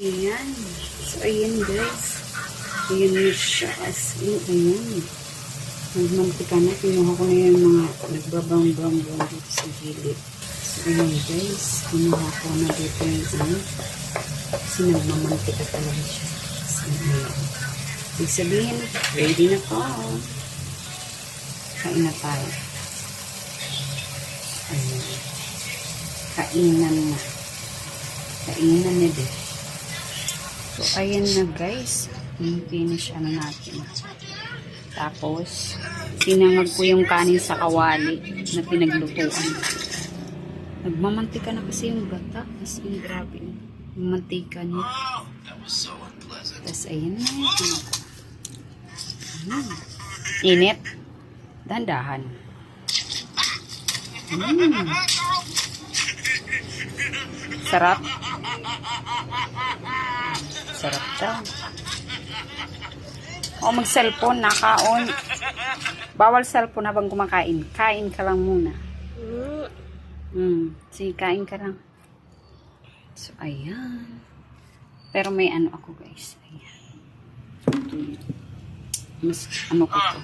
Ayan. So, ayan guys. Ayan na siya. As in, ayan. Nagmantika na. Kinuha ko na yung mga nagbabang-bang-bang dito sa gilid. So, ayan guys. Kinuha ko na dito yung ano. Kasi nagmamantika talaga siya. So, ayan. Ibig sabihin, ready na po. Kain na tayo. Ayan. Kainan na. Kainan na din. So, ayan na guys. Yung finish ano natin. Tapos, sinangag ko yung kanin sa kawali na pinaglutuan. Nagmamantika na kasi yung gata. As in, grabe. Yung mantika niya. Tapos, ayan na yun. Init. Dandahan. Sarap. Sarap daw. O mag-cellphone, nakaon. Bawal cellphone habang kumakain. Kain ka lang muna. Sige, kain ka lang. So, ayan. Pero may ano ako, guys. Ayan. Mas ano ko to.